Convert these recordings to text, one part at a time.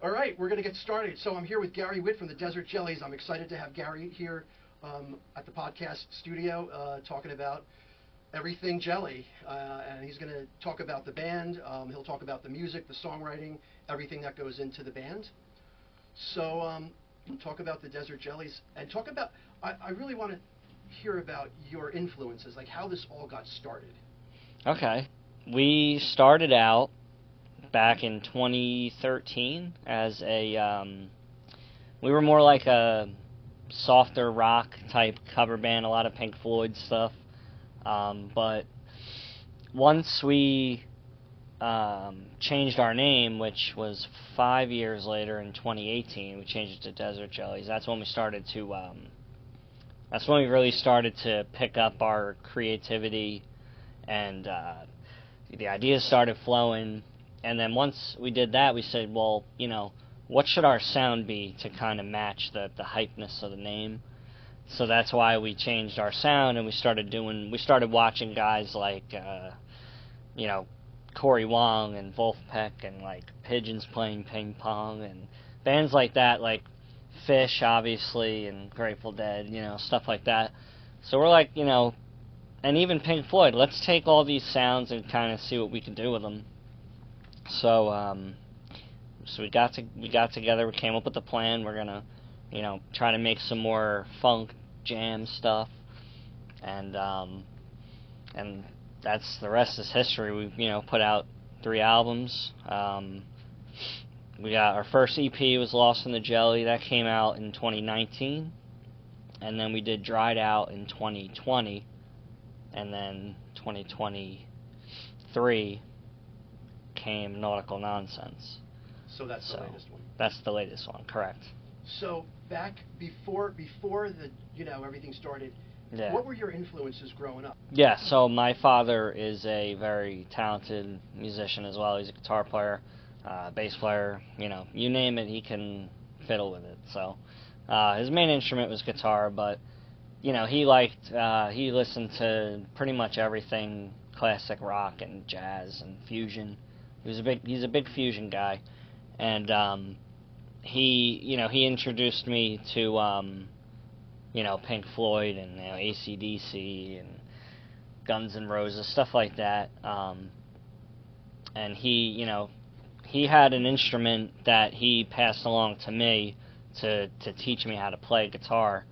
All right, we're going to get started. So I'm here with Gary Whitt from the Desert Jellies. I'm excited to have Gary here at the podcast studio talking about everything Jelly. And he's going to talk about the band. He'll talk about the music, the songwriting, everything that goes into the band. So talk about the Desert Jellies and talk about, I really want to hear about your influences, like how this all got started. Okay. We started out back in 2013 as we were more like a softer rock type cover band, a lot of Pink Floyd stuff. But once we changed our name, which was 5 years later in 2018, we changed it to Desert Jellies. That's when we started to, that's when we really started to pick up our creativity, and the ideas started flowing. And then once we did that, we said, well, you know, what should our sound be to kind of match the hypeness of the name? So that's why we changed our sound, and we started watching guys like, you know, Cory Wong and Vulfpeck and like Pigeons Playing Ping Pong and bands like that, like Fish, obviously, and Grateful Dead, you know, stuff like that. So we're like, you know, and even Pink Floyd, let's take all these sounds and kind of see what we can do with them. So, so we got together. We came up with a plan. We're gonna, you know, try to make some more funk jam stuff, and that's the rest is history. We, you know, put out 3 albums. We got our first EP was Lost in the Jelly, that came out in 2019, and then we did Dried Out in 2020, and then 2023 came Nautical Nonsense. So that's the latest one. That's the latest one, correct. So back before the, you know, everything started, yeah. What were your influences growing up? Yeah, so my father is a very talented musician as well. He's a guitar player, bass player, you know, you name it, he can fiddle with it. So his main instrument was guitar, but, you know, he listened to pretty much everything classic rock and jazz and fusion. He's a big fusion guy, and he introduced me to you know, Pink Floyd and, you know, AC/DC and Guns N' Roses, stuff like that. And he had an instrument that he passed along to me to teach me how to play guitar.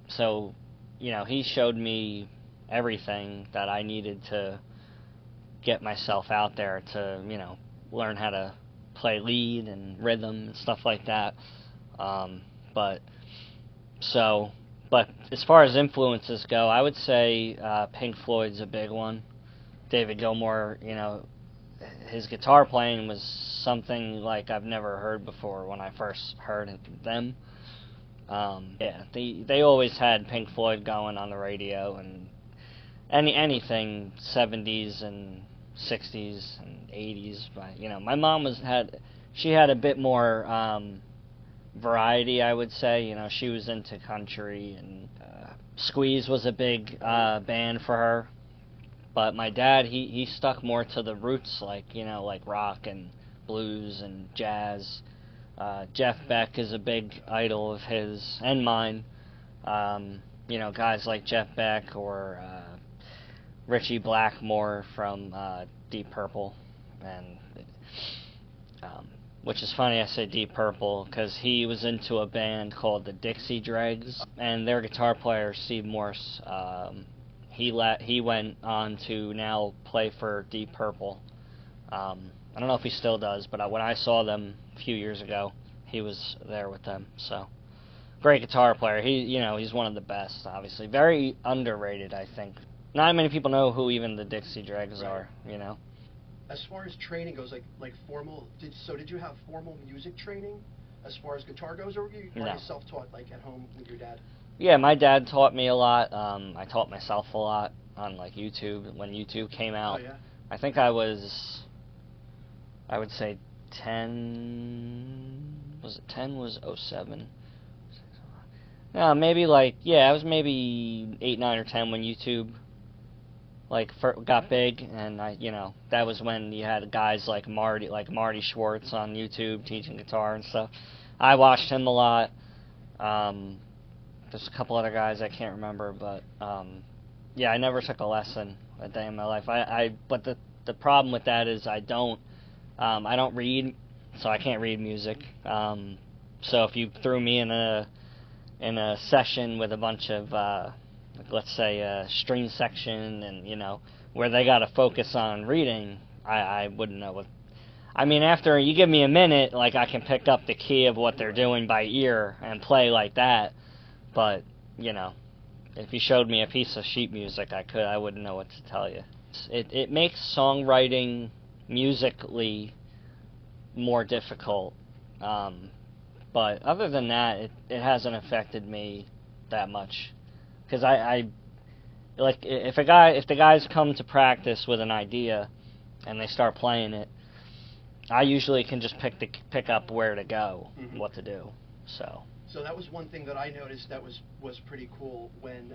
So, you know, he showed me everything that I needed to get myself out there to, you know, learn how to play lead and rhythm and stuff like that. But as far as influences go, I would say Pink Floyd's a big one. David Gilmour, you know, his guitar playing was something like I've never heard before when I first heard them. Yeah, they always had Pink Floyd going on the radio, and anything 70s and 60s and 80s. But, you know, my mom had a bit more variety, I would say. You know, she was into country, and Squeeze was a big band for her. But my dad, he stuck more to the roots, like, you know, like rock and blues and jazz. Jeff Beck is a big idol of his and mine. You know, guys like Jeff Beck or Ritchie Blackmore from Deep Purple, and which is funny I say Deep Purple because he was into a band called the Dixie Dregs, and their guitar player Steve Morse, he went on to now play for Deep Purple. I don't know if he still does, but when I saw them a few years ago, he was there with them. So great guitar player. He's one of the best. Obviously, very underrated, I think. Not many people know who even the Dixie Dregs are. You know. As far as training goes, like formal, did you have formal music training as far as guitar goes, or were you self-taught, like at home with your dad? Yeah, my dad taught me a lot. I taught myself a lot on like YouTube when YouTube came out. Oh, yeah. I think I would say 10. Was it 10? Was 07? Maybe I was maybe 8, 9, or 10 when YouTube got big, and that was when you had guys like Marty Schwartz on YouTube teaching guitar and stuff. I watched him a lot. There's a couple other guys I can't remember, but yeah, I never took a lesson a day in my life. But the problem with that is I don't read, so I can't read music. So if you threw me in a session with a bunch of let's say a string section and where they got to focus on reading, I wouldn't know what. I mean, after you give me a minute, like I can pick up the key of what they're doing by ear and play like that. But if you showed me a piece of sheet music, I wouldn't know what to tell you. It makes songwriting musically more difficult. But other than that, it hasn't affected me that much. Because I like if the guys come to practice with an idea and they start playing it, I usually can just pick up where to go, what to do. So that was one thing that I noticed that was pretty cool when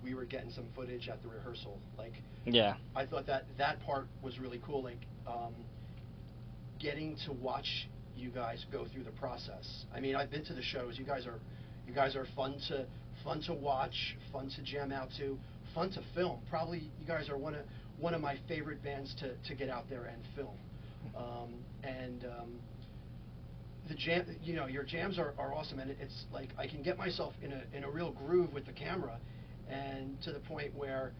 we were getting some footage at the rehearsal. Like, yeah, I thought that part was really cool. Like, getting to watch you guys go through the process. I mean, I've been to the shows. You guys are fun to watch, fun to jam out to, fun to film. Probably you guys are one of my favorite bands to get out there and film. The jam, your jams are awesome, and it's like I can get myself in a real groove with the camera, and to the point where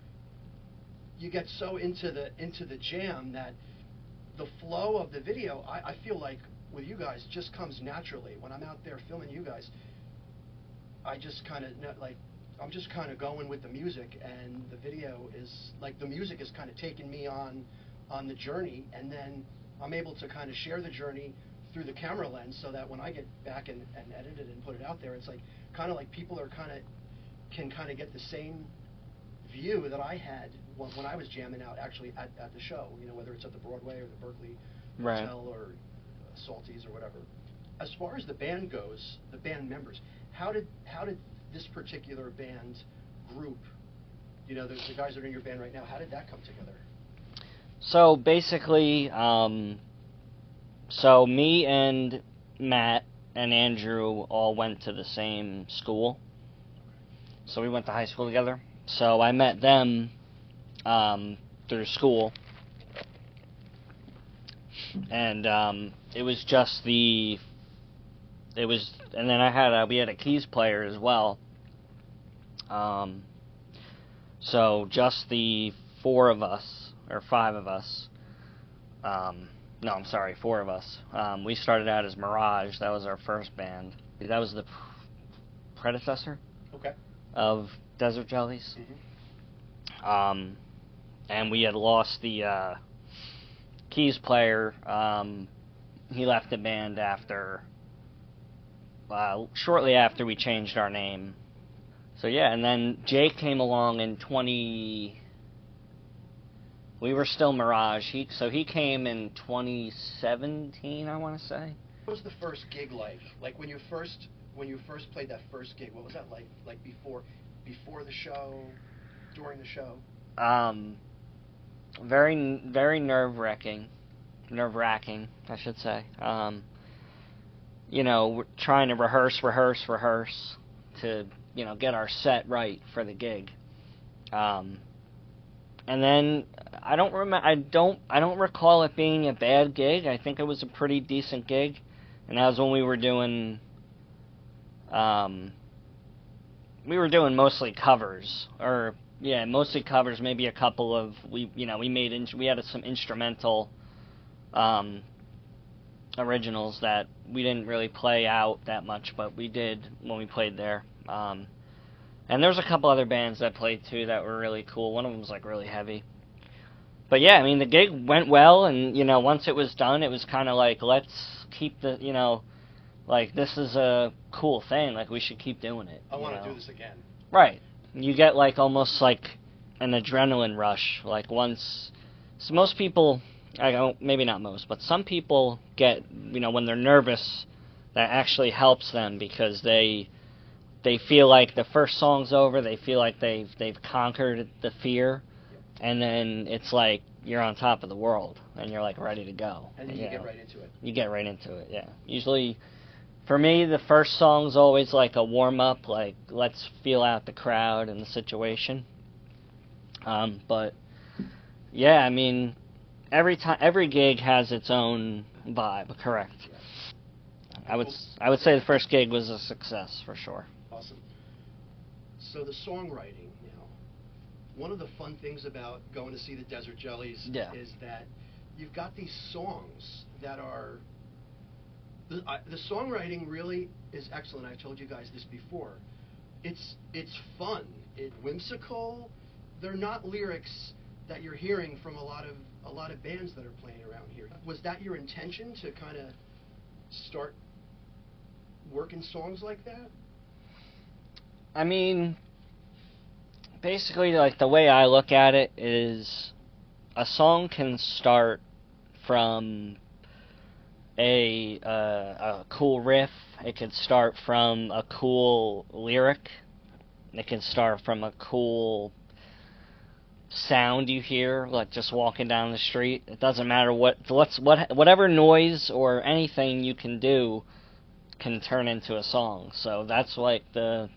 you get so into the jam that the flow of the video, I feel like with you guys just comes naturally. When I'm out there filming you guys, I just kind of I'm just kind of going with the music, and the video is like the music is kind of taking me on the journey, and then I'm able to kind of share the journey through the camera lens, so that when I get back and edit it and put it out there, it's like kind of like people can kind of get the same view that I had when I was jamming out actually at the show, whether it's at the Broadway or the Berkeley Hotel or Salty's or whatever. As far as the band goes, the band members, how did this particular band group, the guys that are in your band right now, how did that come together? So basically, so me and Matt and Andrew all went to the same school. So we went to high school together. So I met them through school. And it was just and then we had a keys player as well. So just the four of us, or five of us, no, I'm sorry, four of us. We started out as Mirage. That was our first band. That was the predecessor of Desert Jellies. And we had lost the keys player. He left the band shortly after we changed our name. So yeah, and then Jake came along in we were still Mirage. He came in 2017, I want to say. What was the first gig like? Like when you first played that first gig, what was that like? Like before the show, during the show? Very, very nerve-wracking, I should say. We're trying to rehearse to get our set right for the gig. And then I don't recall it being a bad gig. I think it was a pretty decent gig, and that was when we were doing mostly covers, mostly covers. Maybe a couple of we had some instrumental originals that we didn't really play out that much, but we did when we played there. And there was a couple other bands that played too that were really cool. One of them was like really heavy. But yeah, I mean the gig went well, and once it was done, it was kind of like, let's keep the like this is a cool thing, like we should keep doing it. I want to do this again. Right. You get like almost like an adrenaline rush. Like once, so most people, maybe not most, but some people get when they're nervous, that actually helps them because they feel like the first song's over. They feel like they've conquered the fear, and then it's like you're on top of the world, and you're like ready to go. And then you get right into it. You get right into it, yeah. Usually, for me, the first song's always like a warm-up, like, let's feel out the crowd and the situation. But, yeah, I mean, every gig has its own vibe, correct. Yeah. I would say the first gig was a success, for sure. Awesome. So the songwriting, one of the fun things about going to see the Desert Jellies is that you've got these songs that are... The songwriting really is excellent. I've told you guys this before. It's fun. It's whimsical. They're not lyrics that you're hearing from a lot of bands that are playing around here. Was that your intention to kind of start working songs like that? I mean, basically, like, the way I look at it is a song can start from a cool riff. It could start from a cool lyric. It can start from a cool sound you hear, like just walking down the street. It doesn't matter whatever noise or anything you can do can turn into a song. So that's like it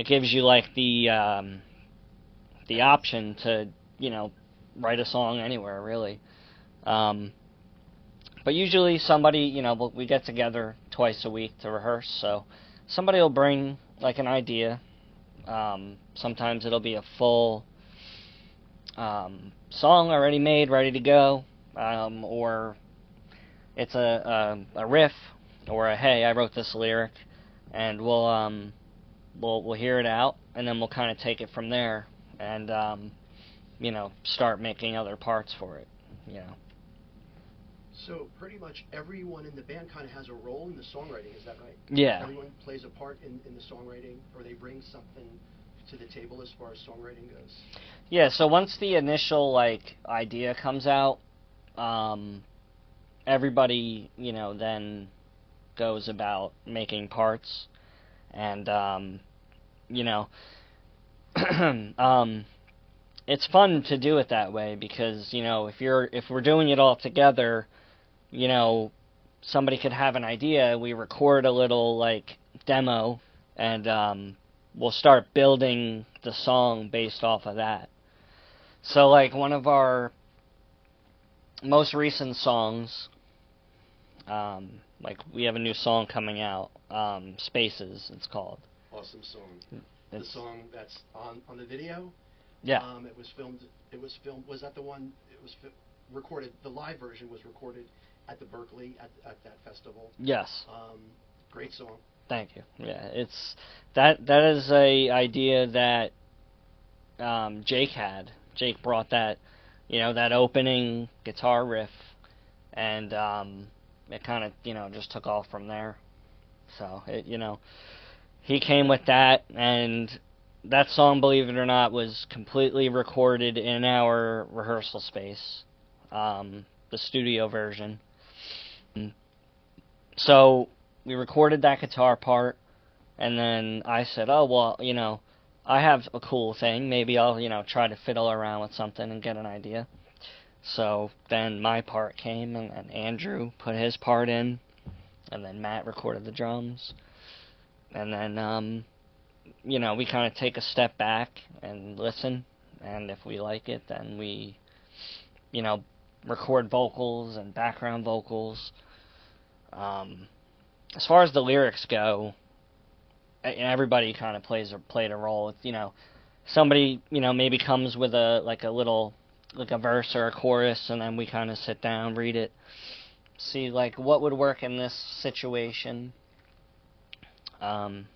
gives you like the option to, write a song anywhere, really. But usually somebody, we get together twice a week to rehearse, so somebody will bring like an idea. Sometimes it'll be a full song already made, ready to go, or it's a riff, or a hey, I wrote this lyric, and we'll hear it out, and then we'll kind of take it from there, and start making other parts for it, So pretty much everyone in the band kind of has a role in the songwriting, is that right? Yeah. Everyone plays a part in the songwriting, or they bring something to the table as far as songwriting goes? Yeah, so once the initial, idea comes out, everybody, then goes about making parts, and, it's fun to do it that way, because, if we're doing it all together, somebody could have an idea, we record a little, demo, and, we'll start building the song based off of that. So, one of our most recent songs, we have a new song coming out, Spaces, it's called. Awesome song. The song that's on the video? Yeah. It was filmed, was that the one, recorded, the live version was recorded at the Berkeley, at that festival? Yes. Great song. Thank you. Yeah, it's that is a idea that Jake had. Jake brought that, that opening guitar riff, and it kind of, just took off from there. So he came with that, and that song, believe it or not, was completely recorded in our rehearsal space, the studio version. So we recorded that guitar part, and then I said, oh, well, I have a cool thing. Maybe I'll, try to fiddle around with something and get an idea. So then my part came, and Andrew put his part in, and then Matt recorded the drums. And then, we kind of take a step back and listen, and if we like it, then we, record vocals and background vocals. As far as the lyrics go, everybody kind of played a role. Somebody, maybe comes with a little, a verse or a chorus, and then we kind of sit down, read it, see, what would work in this situation. And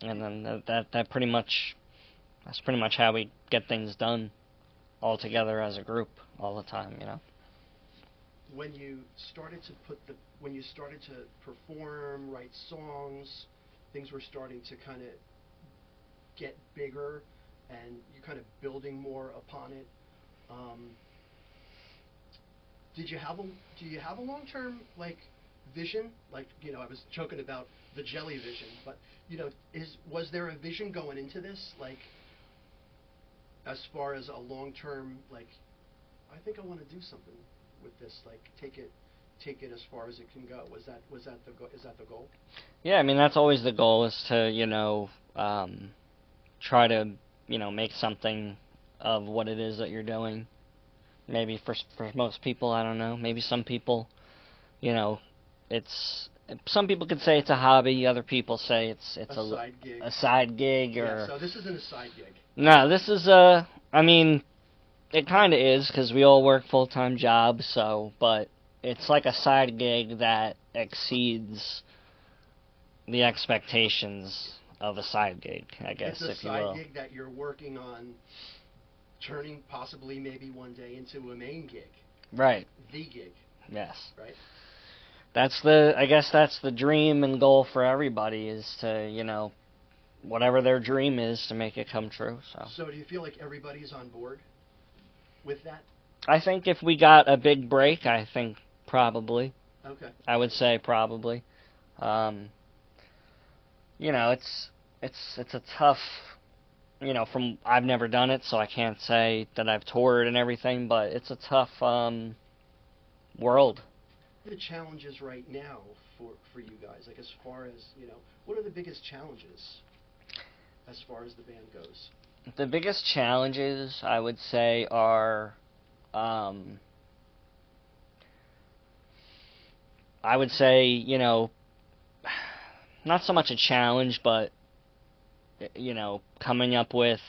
then that's pretty much how we get things done all together as a group all the time, When you started to perform, write songs, things were starting to kind of get bigger, and you're kind of building more upon it. Do you have a long-term vision? I was joking about the JellyVision, but was there a vision going into this? as far as a long-term, like, I think I want to do something with this, like take it as far as it can go. Is that the goal? Yeah, I mean, that's always the goal, is to, try to, make something of what it is that you're doing. Maybe for most people, I don't know. Maybe some people, some people could say it's a hobby. Other people say it's a side gig. A side gig, or yeah. So this isn't a side gig. No, this is I mean, it kind of is, because we all work full-time jobs. But it's like a side gig that exceeds the expectations of a side gig, I guess, if you will. It's a side gig that you're working on turning possibly maybe one day into a main gig. Right. The gig. Yes. Right. I guess that's the dream and goal for everybody, is to, whatever their dream is, to make it come true. So do you feel like everybody's on board with that? I think if we got a big break, I think probably. Okay. I would say probably. It's a tough, I've never done it, so I can't say that I've toured and everything, but it's a tough world. The challenges right now for you guys, like as far as, what are the biggest challenges as far as the band goes? The biggest challenges, I would say, are, not so much a challenge, but, coming up with,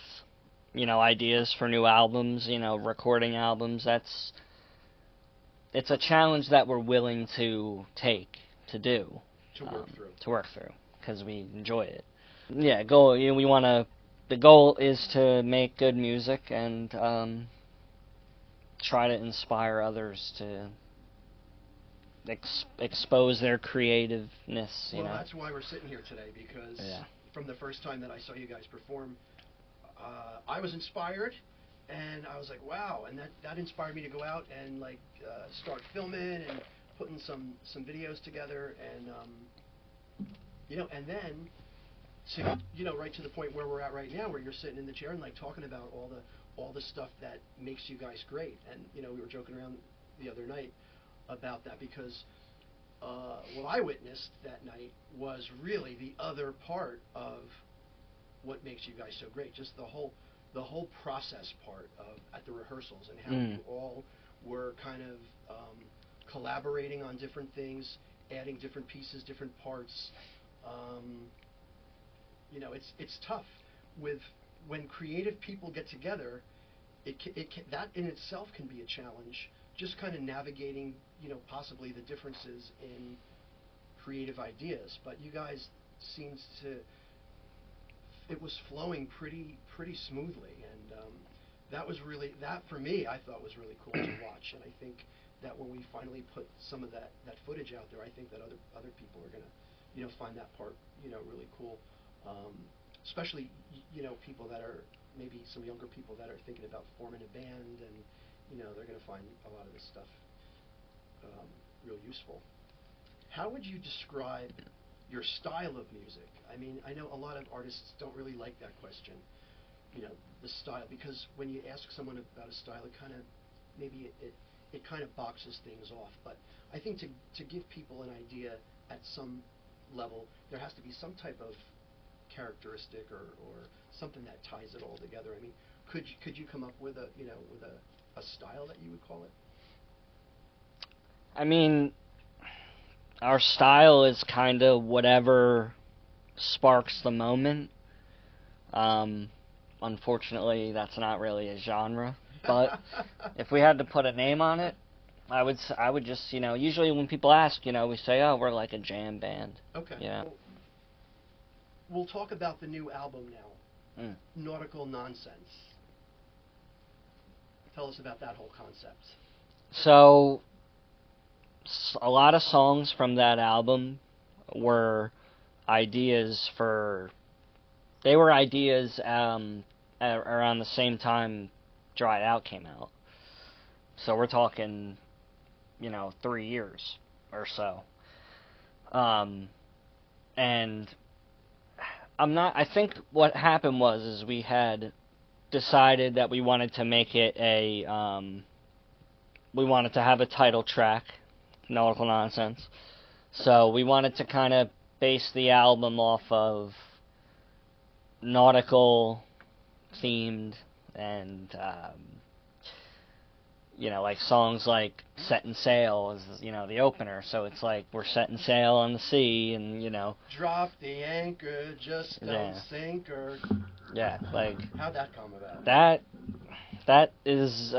ideas for new albums, recording albums. It's a challenge that we're willing to take, to do. To work through, because we enjoy it. Yeah, the goal is to make good music and try to inspire others to expose their creativeness. Well, that's why we're sitting here today, because from the first time that I saw you guys perform, I was inspired, and I was like, wow, and that inspired me to go out and start filming and putting some videos together, and and then to right to the point where we're at right now, where you're sitting in the chair and talking about all the stuff that makes you guys great. And we were joking around the other night about that, because what I witnessed that night was really the other part of what makes you guys so great. Just the whole process part of at the rehearsals, and how you all were kind of collaborating on different things, adding different pieces, different parts. It's tough when creative people get together. That in itself can be a challenge. Just kind of navigating, possibly the differences in creative ideas. But you guys it was flowing pretty smoothly, and that for me, I thought was really cool to watch. And I think that when we finally put some of that footage out there, I think that other people are gonna, find that part, really cool. Especially, people that are maybe some younger people that are thinking about forming a band, and they're going to find a lot of this stuff real useful. How would you describe your style of music? I mean, I know a lot of artists don't really like that question, the style, because when you ask someone about a style, it kind of it kind of boxes things off. But I think to give people an idea at some level, there has to be some type of characteristic or something that ties it all together. I mean, could you come up with a style that you would call it? I mean, our style is kind of whatever sparks the moment. Unfortunately, that's not really a genre. But if we had to put a name on it, I would just, usually when people ask, we say, oh, we're like a jam band. Okay. Yeah. We'll talk about the new album now, Nautical Nonsense. Tell us about that whole concept. So, a lot of songs from that album were ideas around the same time Dry It Out came out. So we're talking, 3 years or so. And I think what happened is we had decided that we wanted to make it we wanted to have a title track, Nautical Nonsense. So we wanted to kind of base the album off of nautical themed and, like songs like Setting Sail is, the opener. So it's like we're setting sail on the sea and, Drop the anchor, just don't sink her. Yeah, like... How'd that come about? That is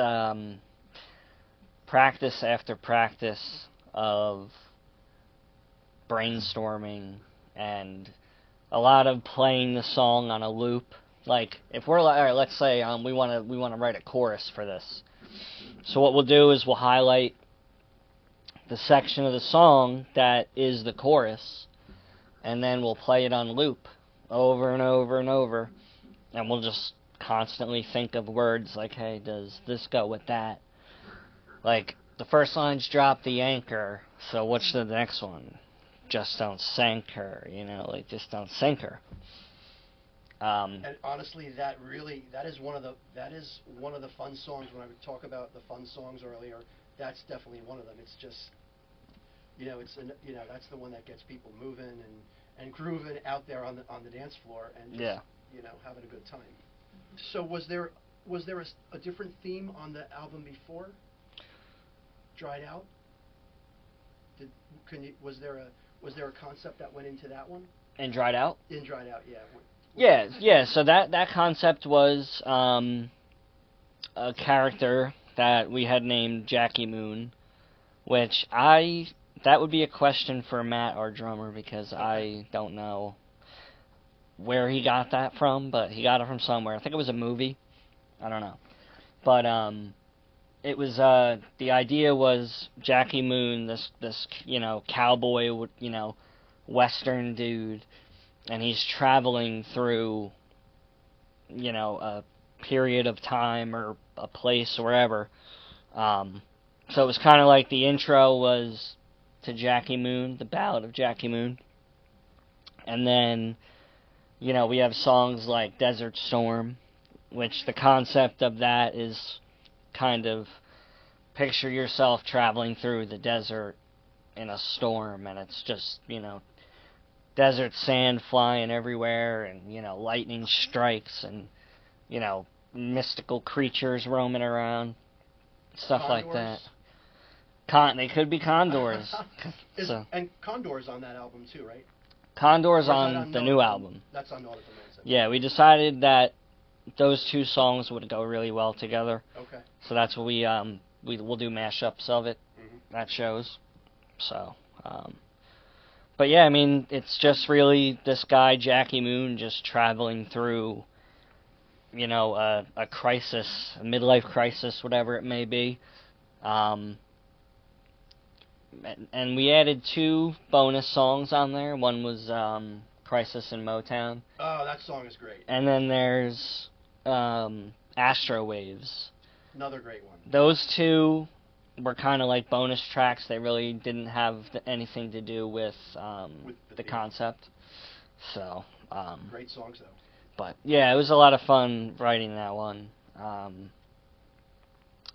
practice after practice of brainstorming and a lot of playing the song on a loop. Like, if we're like, all right, let's say we want to write a chorus for this. So what we'll do is we'll highlight the section of the song that is the chorus, and then we'll play it on loop over and over and over, and we'll just constantly think of words like, hey, does this go with that? Like, the first line's drop the anchor, so what's the next one? Just don't sink her, just don't sink her. And honestly, that is one of the fun songs. When I would talk about the fun songs earlier, that's definitely one of them. It's just, that's the one that gets people moving and grooving out there on the dance floor and just, having a good time. So was there a different theme on the album before Dried Out? Was there a concept that went into that one? In Dried Out? In Dried Out, yeah. Yeah. So that concept was a character that we had named Jackie Moon, which that would be a question for Matt, our drummer, because I don't know where he got that from, but he got it from somewhere. I think it was a movie. I don't know. But it was the idea was Jackie Moon, this cowboy, Western dude, and he's traveling through a period of time or a place or wherever. So it was kind of like the intro was to Jackie Moon, the Ballad of Jackie Moon, and then we have songs like Desert Storm, which the concept of that is kind of picture yourself traveling through the desert in a storm, and it's just, desert sand flying everywhere, and, lightning strikes, and, mystical creatures roaming around, stuff Condors? like that. They could be condors. And Condor's on that album too, right? Condor's on the new album. That's on Nautical Nonsense. Yeah, we decided that those two songs would go really well together. Okay. So that's what we'll do mashups of it at shows. So, but yeah, I mean, it's just really this guy Jackie Moon just traveling through, a crisis, a midlife crisis, whatever it may be. And we added 2 bonus songs on there. One was Crisis in Motown. Oh, that song is great. And then there's Astro Waves. Another great one. Those 2 were kind of like bonus tracks. They really didn't have anything to do with the concept. So great songs though. But yeah, it was a lot of fun writing that one. And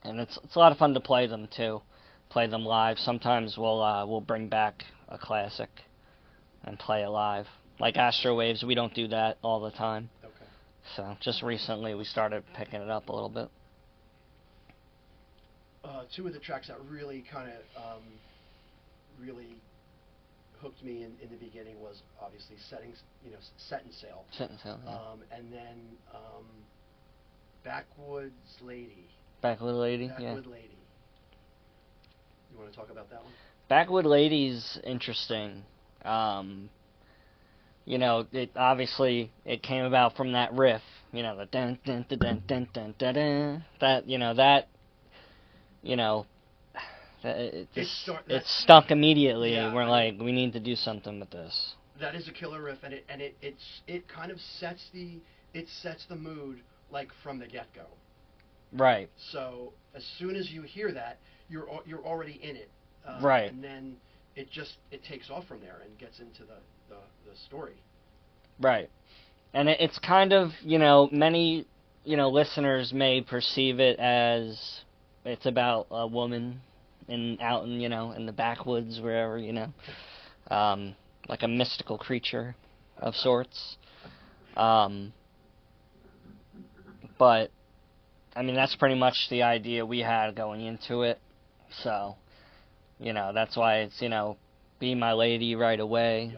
it's a lot of fun to play them too. Play them live. Sometimes we'll bring back a classic and play it live. Like Astro Waves, we don't do that all the time. Okay. So just recently we started picking it up a little bit. 2 of the tracks that really kind of really hooked me in the beginning was obviously Setting Sail. Setting Sail. Yeah. And then Backwoods Lady. Backwood Lady. Backwood Lady. You want to talk about that one? Backwood Lady's interesting. It obviously it came about from that riff. The dun dun dun dun dun dun dun dun. It stuck immediately. Yeah, We're like, we need to do something with this. That is a killer riff, and it kind of sets the mood like from the get-go. Right. So as soon as you hear that, you're already in it. Right. And then it takes off from there and gets into the story. Right. And it's kind of, many listeners may perceive it as it's about a woman out in, in the backwoods, wherever, like a mystical creature of sorts. But, I mean, that's pretty much the idea we had going into it. So, that's why it's, be my lady right away.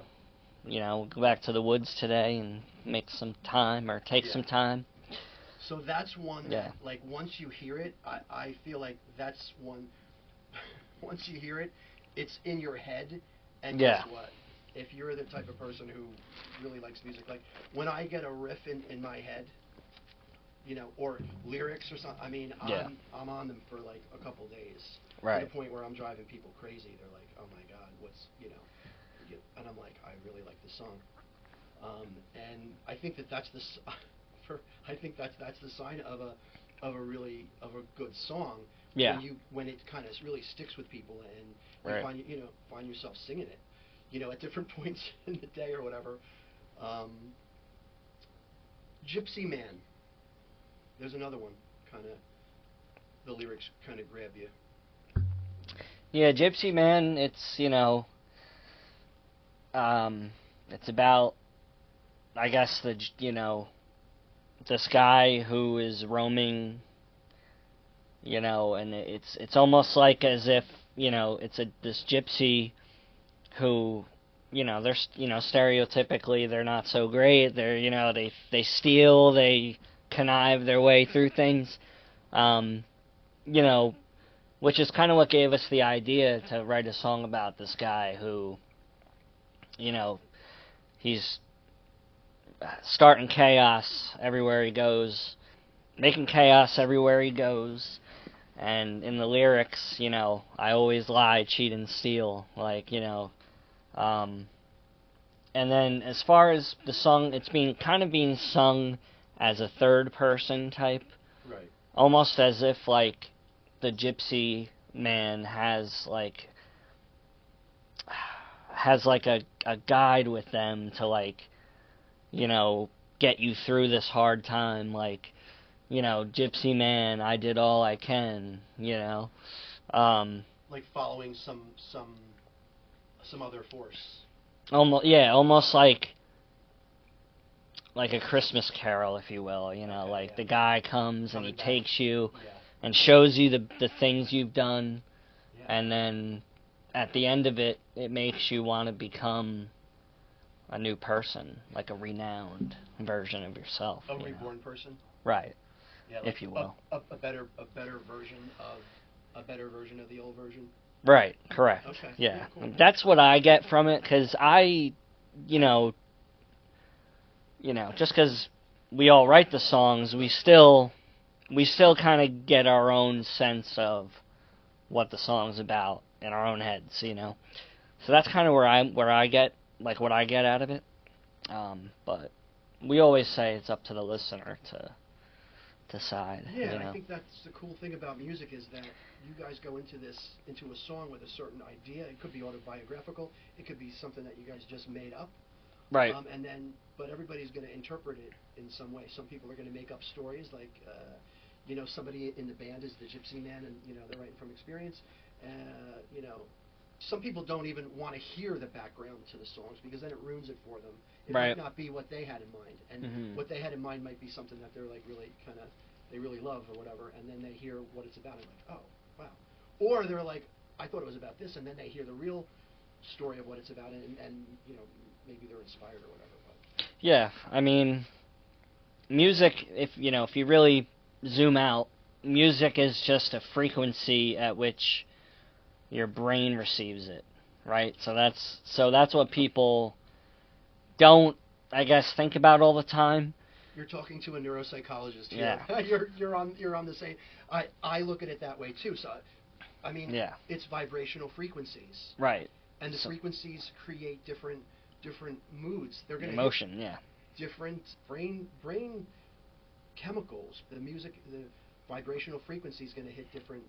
Yep. Go back to the woods today and make some time or take some time. So that's one that, like, once you hear it, I feel like that's one, once you hear it, it's in your head, and guess what? If you're the type of person who really likes music, like, when I get a riff in my head, or lyrics or something, I mean, I'm on them for, like, a couple days. Right. To the point where I'm driving people crazy. They're like, oh my God, and I'm like, I really like this song. And I think that's I think that's the sign of a good song. Yeah. When it kind of really sticks with people, and you find yourself singing it, at different points in the day or whatever. Gypsy Man. There's another one. Kind of, the lyrics kind of grab you. Yeah, Gypsy Man. It's it's about, I guess, this guy who is roaming, and it's almost like as if, it's this gypsy who, they're, stereotypically they're not so great. They're, they steal, they connive their way through things, which is kind of what gave us the idea to write a song about this guy who, he's starting chaos everywhere he goes, making chaos everywhere he goes, and in the lyrics, I always lie, cheat, and steal, like, and then as far as the song, it's being sung as a third person type, right? Almost as if, like, the Gypsy Man has like a guide with them to, like, get you through this hard time, like, Gypsy Man, I did all I can, like following some other force. Almost like a Christmas Carol, if you will, the guy comes and he takes you and shows you the things you've done, and then at the end of it, it makes you want to become a new person, like a renowned version of yourself. A reborn person? Right. Yeah, like if you will. A better version of the old version? Right, correct. Okay. Yeah. Cool. That's what I get from it, because I, just because we all write the songs, we still kind of get our own sense of what the song's about in our own heads, So that's kind of where I get, like, what I get out of it. But we always say it's up to the listener to decide. Yeah, I think that's the cool thing about music, is that you guys go into a song with a certain idea. It could be autobiographical. It could be something that you guys just made up. Right. But everybody's going to interpret it in some way. Some people are going to make up stories, like, somebody in the band is the Gypsy Man, and, they're writing from experience. Some people don't even want to hear the background to the songs, because then it ruins it for them. It might not be what they had in mind, and what they had in mind might be something that they're, like, really they really love or whatever, and then they hear what it's about and like, oh, wow. Or they're like, I thought it was about this, and then they hear the real story of what it's about, and maybe they're inspired or whatever. But. Yeah, I mean, music, if you really zoom out, music is just a frequency at which your brain receives it, right? So that's what people don't, I guess, think about all the time. You're talking to a neuropsychologist here. Yeah. you're on the same. I look at it that way too. So, I mean, it's vibrational frequencies. Right. And the frequencies create different moods. They're going to emotion, different brain chemicals. The music, the vibrational frequency is going to hit different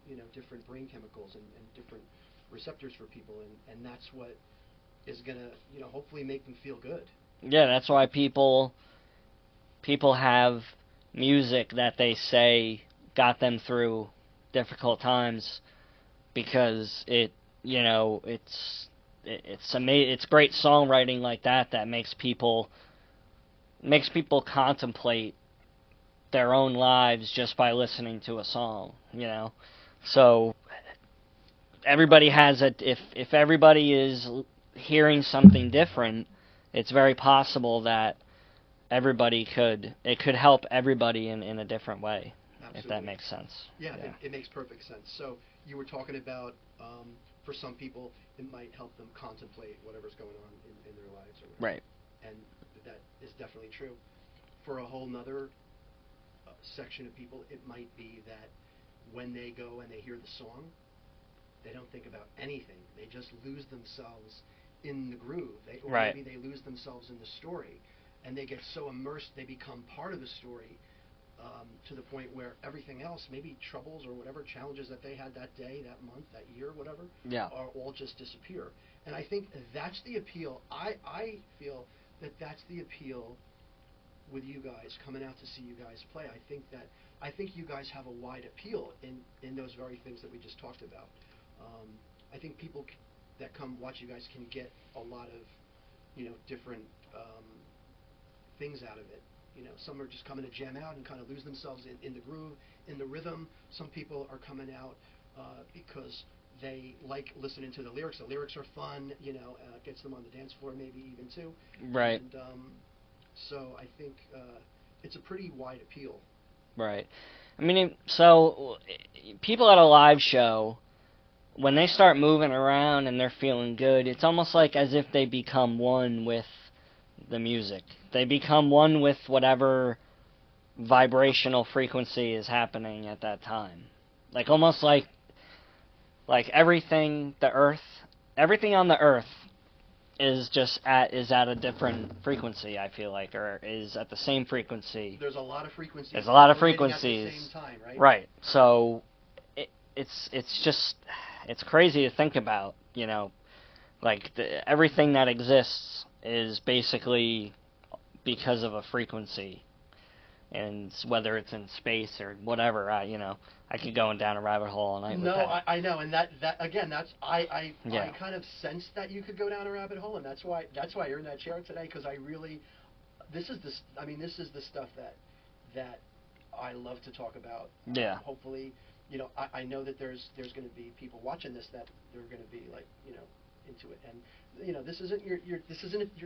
brain chemicals and different receptors for people, and that's what is going to hopefully make them feel good. Yeah, that's why people have music that they say got them through difficult times, because it's great songwriting like that makes people contemplate their own lives just by listening to a song, So everybody has if everybody is hearing something different, it's very possible that it could help everybody in a different way. Absolutely. If that makes sense. Yeah. It makes perfect sense. So you were talking about, for some people, it might help them contemplate whatever's going on in their lives. Or whatever. Right. And that is definitely true. For a whole nother section of people, it might be that when they go and they hear the song, they don't think about anything. They just lose themselves in the groove. Maybe they lose themselves in the story, and they get so immersed they become part of the story, to the point where everything else, maybe troubles or whatever challenges that they had that day, that month, that year, whatever, are all just disappear. And I think that's the appeal. I feel that that's the appeal with you guys, coming out to see you guys play. I think you guys have a wide appeal in those very things that we just talked about. I think people that come watch you guys can get a lot of, different things out of it. Some are just coming to jam out and kind of lose themselves in the groove, in the rhythm. Some people are coming out because they like listening to the lyrics. The lyrics are fun, gets them on the dance floor maybe even too. Right. And so I think it's a pretty wide appeal. Right. I mean, so people at a live show, when they start moving around and they're feeling good, it's almost like as if they become one with the music. They become one with whatever vibrational frequency is happening at that time. Like almost like everything on the earth is at a different frequency, I feel like, or is at the same frequency. There's a lot of frequencies. There's a lot of frequencies. At the same time, right? Right. So it's crazy to think about, everything that exists is basically because of a frequency, and whether it's in space or whatever, I could go down a rabbit hole all night. No, I know, and that again, I kind of sensed that you could go down a rabbit hole, and that's why you're in that chair today, because this is the stuff that I love to talk about. Yeah. Hopefully, I know that there's going to be people watching this that they're going to be into it, and this isn't your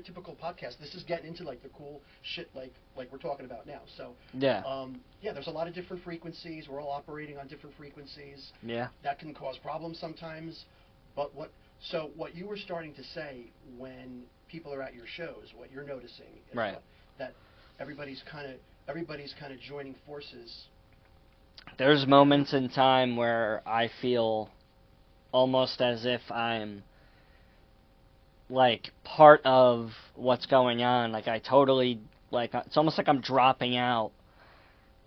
typical podcast. This is getting into the cool shit like we're talking about now. So there's a lot of different frequencies. We're all operating on different frequencies. Yeah. That can cause problems sometimes. But what you were starting to say, when people are at your shows, what you're noticing is that everybody's kind of joining forces. There's moments in time where I feel almost as if I'm part of what's going on. It's almost like I'm dropping out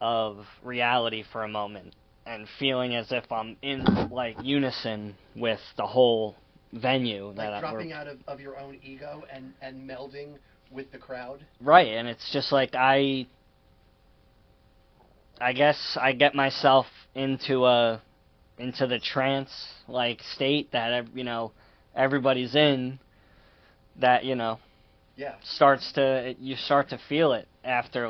of reality for a moment and feeling as if I'm in unison with the whole venue. Dropping out of your own ego and melding with the crowd. Right, and it's just I guess I get myself into the trance state that everybody's in, that you start to feel it after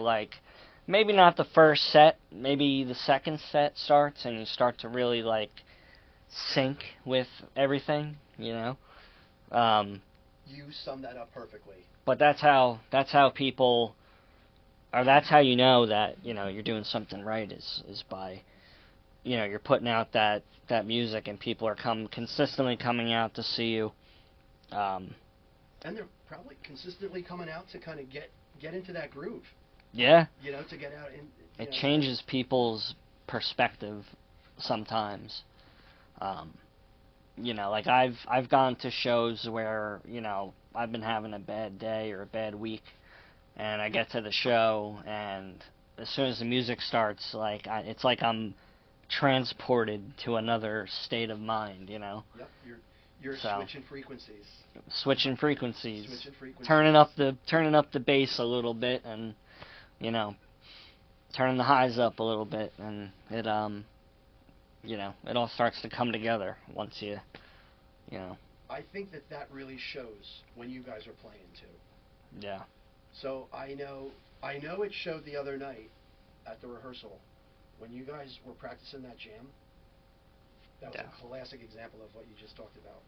maybe not the first set, maybe the second set starts, and you start to really sync with everything. You sum that up perfectly. But that's how people, or that's how you know that you're doing something right, is by you're putting out that music, and people are consistently coming out to see you. And they're probably consistently coming out to kind of get into that groove. Yeah. To get out in. It changes people's perspective sometimes. I've gone to shows where I've been having a bad day or a bad week, and I get to the show, and as soon as the music starts, it's like I'm transported to another state of mind. Yep. You're switching frequencies. Switching frequencies. Turning up the bass a little bit, and turning the highs up a little bit, and it it all starts to come together once you know. I think that really shows when you guys are playing too. Yeah. So I know it showed the other night at the rehearsal when you guys were practicing that jam. That was a classic example of what you just talked about.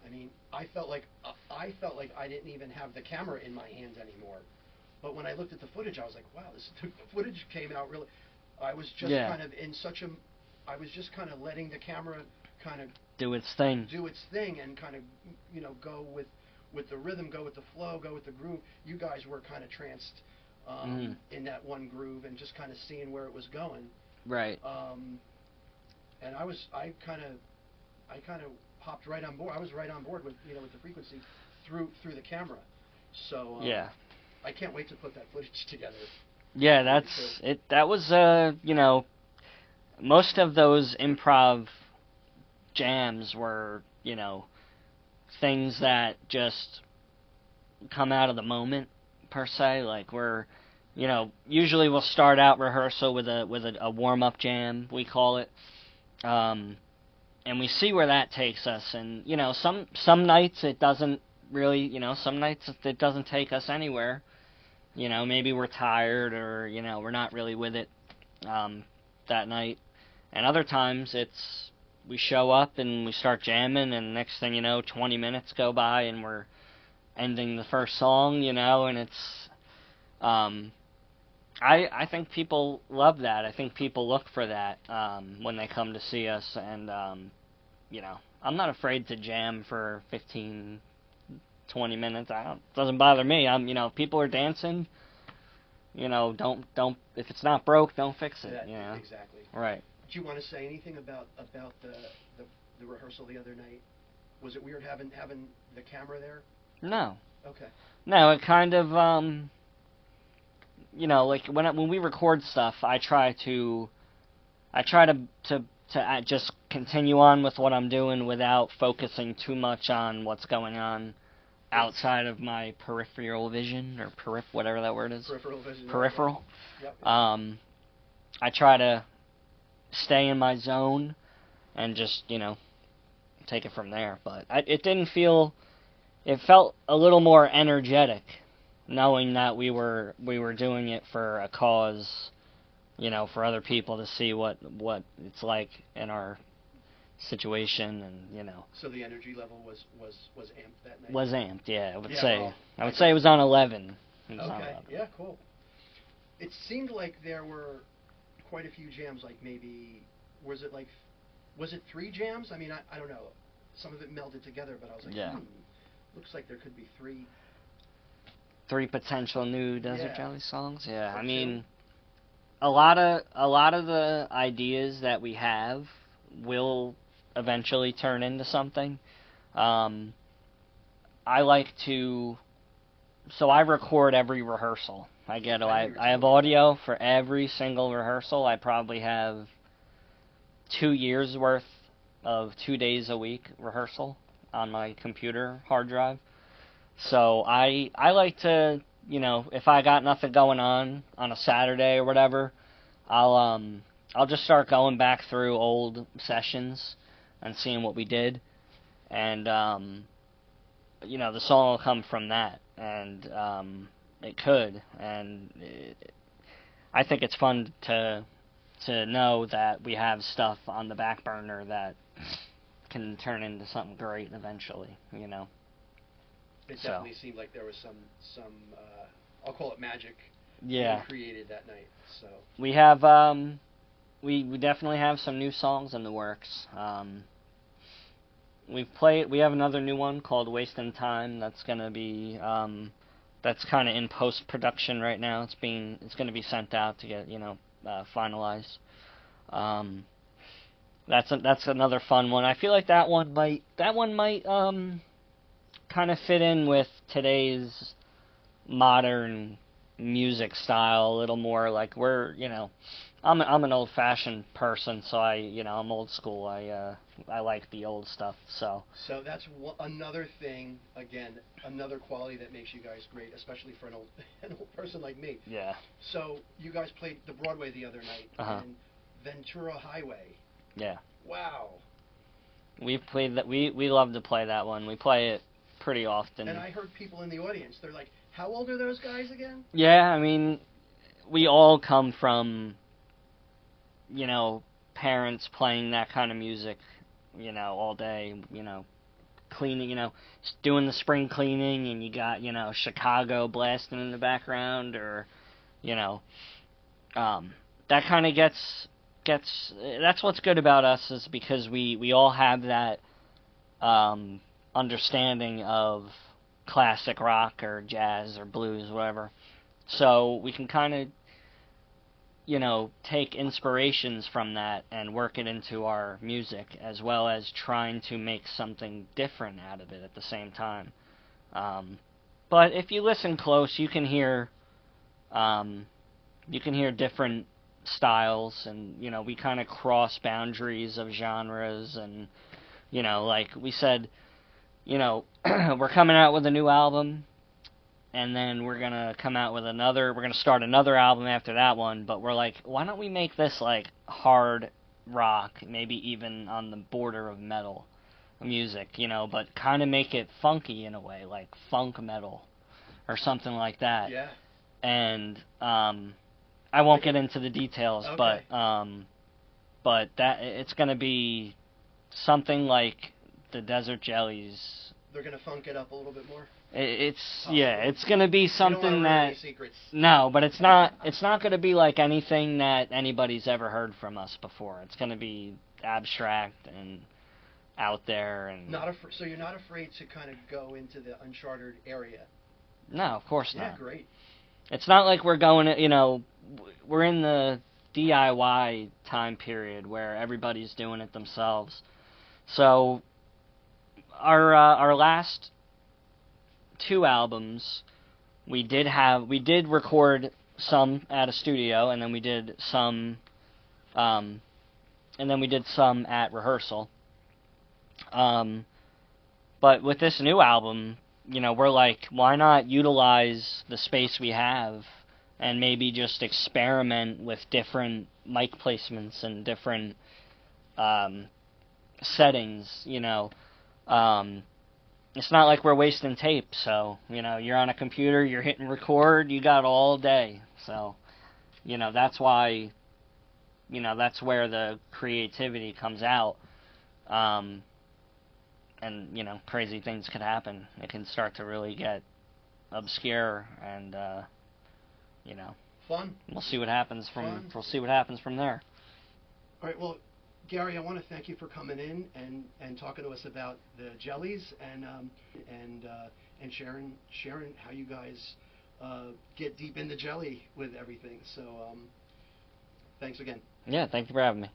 I mean, I felt like I didn't even have the camera in my hands anymore. But when I looked at the footage, I was like, wow, the footage came out really. I was just kind of in such a. I was just kind of letting the camera kind of do its thing, and kind of go with the rhythm, go with the flow, go with the groove. You guys were kind of tranced in that one groove and just kind of seeing where it was going. Right. And I kind of hopped right on board. I was right on board with with the frequency through the camera. So yeah. I can't wait to put that footage together. Yeah, that's it. That was most of those improv jams were things that just come out of the moment per se. Like usually we'll start out rehearsal with a warm up jam, we call it, and we see where that takes us. And some nights it doesn't really, some nights it doesn't take us anywhere. Maybe we're tired or we're not really with it that night. And other times we show up and we start jamming, and next thing you know, 20 minutes go by and we're ending the first song, and it's I think people love that. I think people look for that when they come to see us, and I'm not afraid to jam for 15, 20 minutes. It doesn't bother me. People are dancing, don't if it's not broke, don't fix it. Exactly. Right. Do you want to say anything about the rehearsal the other night? Was it weird having the camera there? No. Okay. No, it kind of like when we record stuff, I try to just continue on with what I'm doing without focusing too much on what's going on outside of my peripheral vision, or whatever that word is. Peripheral vision. Peripheral. Yep. I try to stay in my zone and just take it from there. But it didn't feel. It felt a little more energetic, knowing that we were doing it for a cause, for other people to see what it's like in our situation, and So the energy level was amped that night. Was amped, yeah. I would say it was on 11. Okay. On 11. Yeah, cool. It seemed like there were quite a few jams. Like maybe was it 3 jams? I mean, I don't know. Some of it melded together, but I was like, looks like there could be 3. 3 potential new Desert Jelly songs. Yeah, Or I mean, 2. a lot of the ideas that we have will eventually turn into something. I like to, so I record every rehearsal. I have audio for every single rehearsal. I probably have 2 years worth of 2 days a week rehearsal on my computer hard drive. So I like to, if I got nothing going on a Saturday or whatever, I'll just start going back through old sessions and seeing what we did, and the song will come from that, and it could, and I think it's fun to know that we have stuff on the back burner that can turn into something great eventually, It definitely seemed like there was some I'll call it magic. Yeah. Created that night. So we have we definitely have some new songs in the works. We have another new one called Wasting Time that's gonna be that's kind of in post production right now. It's gonna be sent out to get finalized. That's another fun one. I feel like that one might kind of fit in with today's modern music style a little more. Like we're I'm an old-fashioned person, so I'm old school. I like the old stuff. So that's another thing. Again, another quality that makes you guys great, especially for an old person like me. Yeah. So you guys played the Broadway the other night in Ventura Highway. Yeah. Wow. We played that. We love to play that one. We play it pretty often. And I heard people in the audience. They're like, "How old are those guys again?" Yeah, I mean, we all come from, parents playing that kind of music, all day, cleaning, just doing the spring cleaning, and you got, Chicago blasting in the background, or, that kind of gets, that's what's good about us, is because we all have that understanding of classic rock or jazz or blues, whatever. So we can kind of, take inspirations from that and work it into our music, as well as trying to make something different out of it at the same time. But if you listen close, you can hear different styles, and we kind of cross boundaries of genres, and like we said, we're coming out with a new album, and then we're gonna start another album after that one, but we're like, why don't we make this like hard rock, maybe even on the border of metal music, but kind of make it funky in a way, like funk metal or something like that. Yeah. And I won't get into the details, okay. but that it's gonna be something like the Desert Jellies. They're gonna funk it up a little bit more. It's gonna be something you don't that. Any secrets. No, but it's not. It's not gonna be like anything that anybody's ever heard from us before. It's gonna be abstract and out there, and. So you're not afraid to kind of go into the uncharted area. No, of course not. Yeah, great. It's not like we're going to, we're in the DIY time period where everybody's doing it themselves. So our last 2 albums, we did record some at a studio, and then we did some at rehearsal. But with this new album, we're like, why not utilize the space we have and maybe just experiment with different mic placements and different settings, It's not like we're wasting tape, so, you're on a computer, you're hitting record, you got all day. So, that's why, that's where the creativity comes out. And, crazy things could happen. It can start to really get obscure, and, Fun. We'll see what happens from there. All right, well, Gary, I want to thank you for coming in and talking to us about the Jellies and sharing how you guys get deep into jelly with everything. So, thanks again. Yeah, thank you for having me.